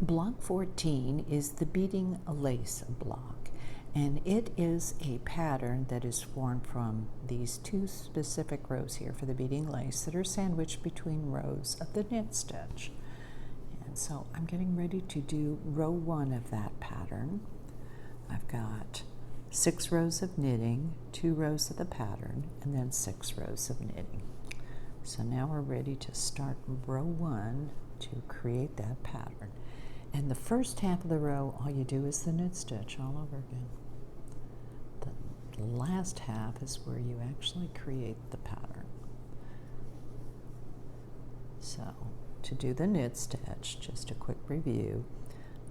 Block 14 is the Beading lace block, and it is a pattern that is formed from these two specific rows here for the beading lace that are sandwiched between rows of the knit stitch. And so I'm getting ready to do row 1 of that pattern. I've got 6 rows of knitting, 2 rows of the pattern, and then 6 rows of knitting. So now we're ready to start row 1 to create that pattern. And the first half of the row, all you do is the knit stitch all over again. The last half is where you actually create the pattern. So to do the knit stitch, just a quick review,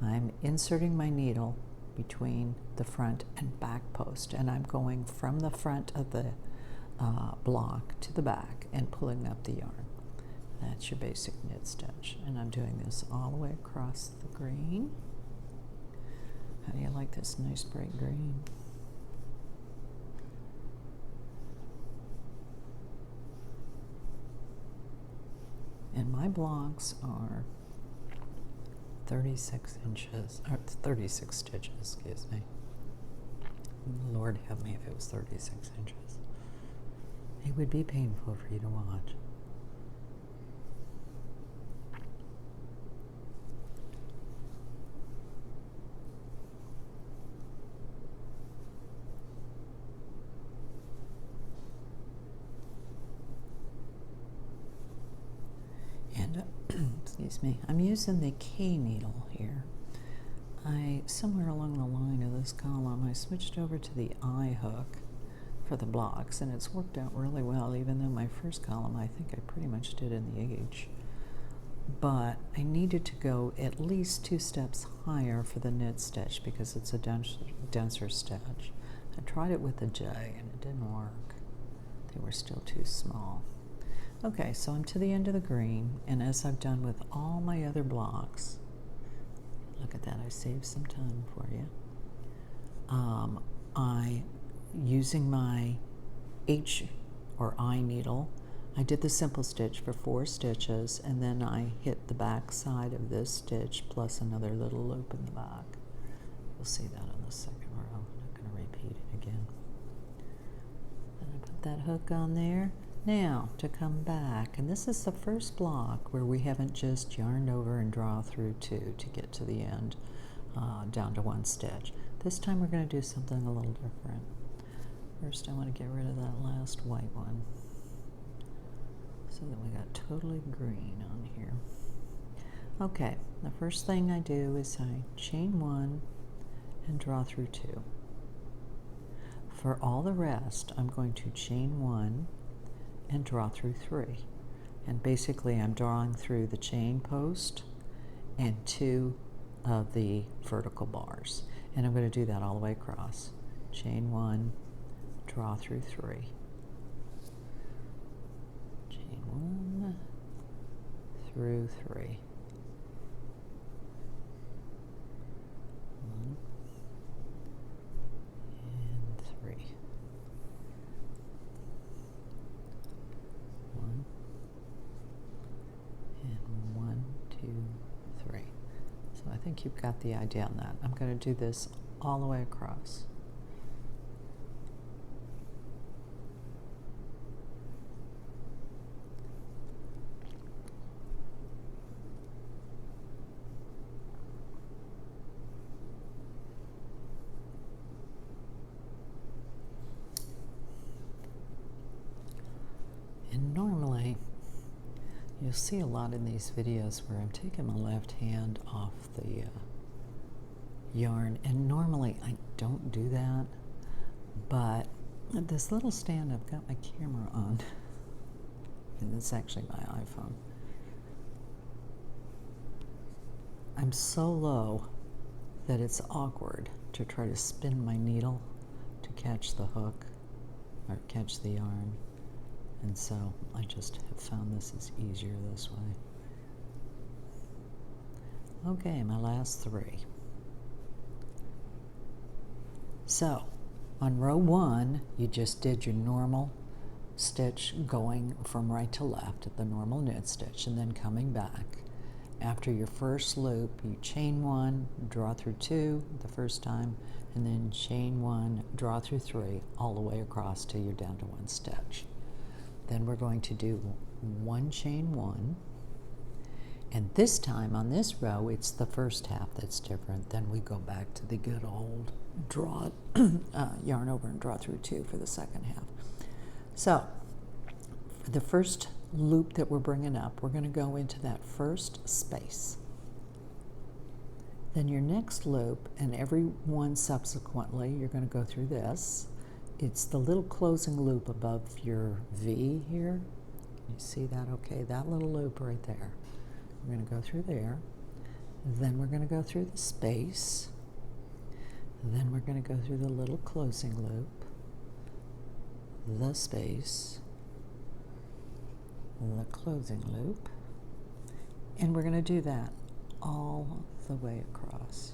I'm inserting my needle between the front and back post, and I'm going from the front of the block to the back and pulling up the yarn. That's your basic knit stitch, and I'm doing this all the way across the green. How do you like this nice bright green? And my blocks are 36 inches, or 36 stitches, excuse me. Lord help me if it was 36 inches. It would be painful for you to watch. And excuse me, I'm using the K needle here. Somewhere along the line of this column, I switched over to the I hook for the blocks, and it's worked out really well, even though my first column, I think I pretty much did in the H. But I needed to go at least 2 steps higher for the knit stitch because it's a denser stitch. I tried it with the J and it didn't work. They were still too small. Okay, so I'm to the end of the green, and as I've done with all my other blocks, look at that, I saved some time for you. Using my H or I needle, I did the simple stitch for 4 stitches, and then I hit the back side of this stitch plus another little loop in the back. You'll see that on the second row. I'm not going to repeat it again. Then I put that hook on there. Now to come back, and this is the first block where we haven't just yarned over and draw through 2 to get to the end, down to 1 stitch. This time we're going to do something a little different. First I want to get rid of that last white one so that we got totally green on here. Okay, the first thing I do is I chain 1 and draw through 2. For all the rest, I'm going to chain 1 and draw through 3. And basically I'm drawing through the chain post and 2 of the vertical bars. And I'm going to do that all the way across. Chain 1, draw through 3. Chain 1 through 3. 1 and 3. 1 and 1, 2, 3. So I think you've got the idea on that. I'm going to do this all the way across. And normally, you'll see a lot in these videos where I'm taking my left hand off the yarn, and normally I don't do that, but this little stand I've got my camera on, and it's actually my iPhone. I'm so low that it's awkward to try to spin my needle to catch the hook or catch the yarn. And so I just have found this is easier this way. Okay, my last 3. So on row 1, you just did your normal stitch going from right to left at the normal knit stitch and then coming back. after your first loop, you chain 1, draw through 2 the first time, and then chain 1, draw through 3, all the way across till you're down to 1 stitch. Then we're going to do 1 chain 1, and this time on this row, it's the first half that's different. Then we go back to the good old draw, yarn over and draw through 2 for the second half. So for the first loop that we're bringing up, we're going to go into that first space. Then your next loop, and every one subsequently, you're going to go through this. It's the little closing loop above your V here. You see that? Okay, that little loop right there. We're going to go through there. Then we're going to go through the space. Then we're going to go through the little closing loop, the space, the closing loop, and we're going to do that all the way across.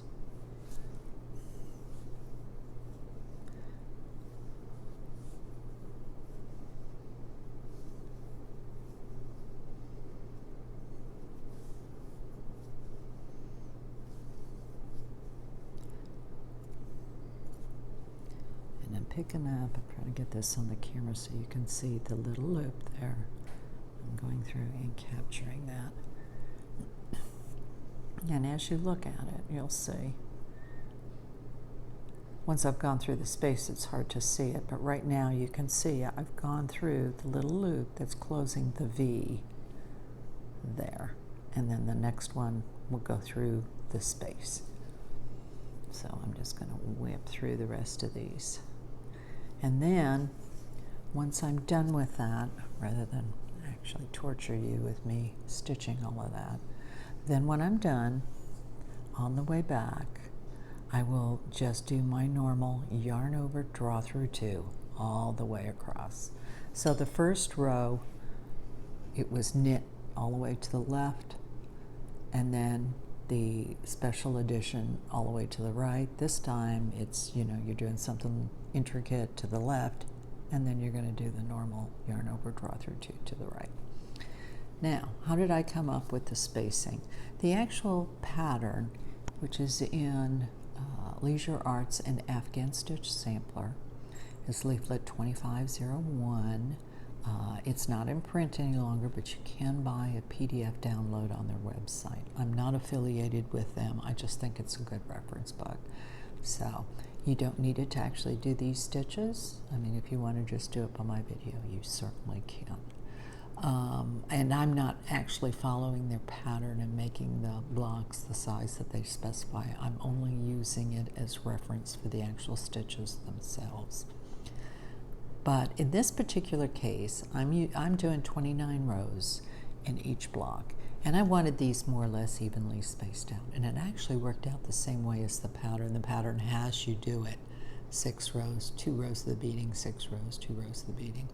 And I'm picking up, I'm trying to get this on the camera so you can see the little loop there. I'm going through and capturing that. And as you look at it, you'll see. Once I've gone through the space, it's hard to see it, but right now you can see I've gone through the little loop that's closing the V there. And then the next one will go through the space. So I'm just going to whip through the rest of these. And then, once I'm done with that, rather than actually torture you with me stitching all of that, then when I'm done, on the way back, I will just do my normal yarn over, draw through 2, all the way across. So the first row, it was knit all the way to the left, and then the special edition all the way to the right. This time it's, you know, you're doing something intricate to the left, and then you're going to do the normal yarn over, draw through 2 to the right. Now, how did I come up with the spacing? The actual pattern, which is in Leisure Arts and Afghan Stitch Sampler, is leaflet 2501. It's not in print any longer, but you can buy a PDF download on their website. I'm not affiliated with them. I just think it's a good reference book. So you don't need it to actually do these stitches. I mean, if you want to just do it by my video, you certainly can. And I'm not actually following their pattern and making the blocks the size that they specify. I'm only using it as reference for the actual stitches themselves. But in this particular case, I'm doing 29 rows in each block, and I wanted these more or less evenly spaced out, and it actually worked out the same way as the pattern. The pattern has you do it 6 rows, 2 rows of the beading, 6 rows, 2 rows of the beading.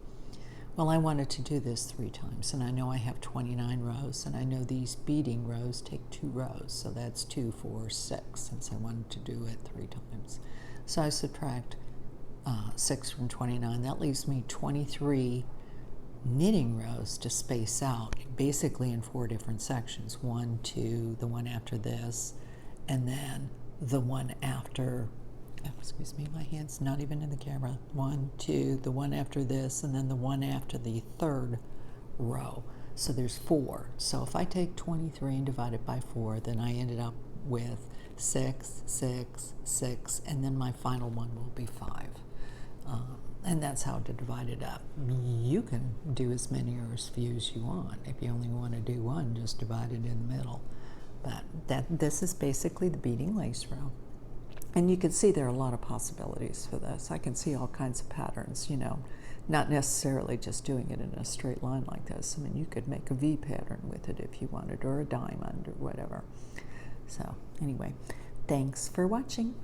Well, I wanted to do this 3 times, and I know I have 29 rows, and I know these beading rows take 2 rows, so that's 2, 4, 6, since I wanted to do it 3 times. So I subtract 6 from 29. That leaves me 23 knitting rows to space out, basically in 4 different sections. 1, 2, the one after this, and then the one after, excuse me, my hand's not even in the camera. 1, 2, the one after this, and then the one after the 3rd row. So there's 4. So if I take 23 and divide it by 4, then I ended up with 6, 6, 6, and then my final one will be 5. And that's how to divide it up. You can do as many or as few as you want. If you only want to do one, just divide it in the middle. But this is basically the beading lace row. And you can see there are a lot of possibilities for this. I can see all kinds of patterns, you know, not necessarily just doing it in a straight line like this. I mean, you could make a V pattern with it if you wanted, or a diamond or whatever. So anyway, thanks for watching.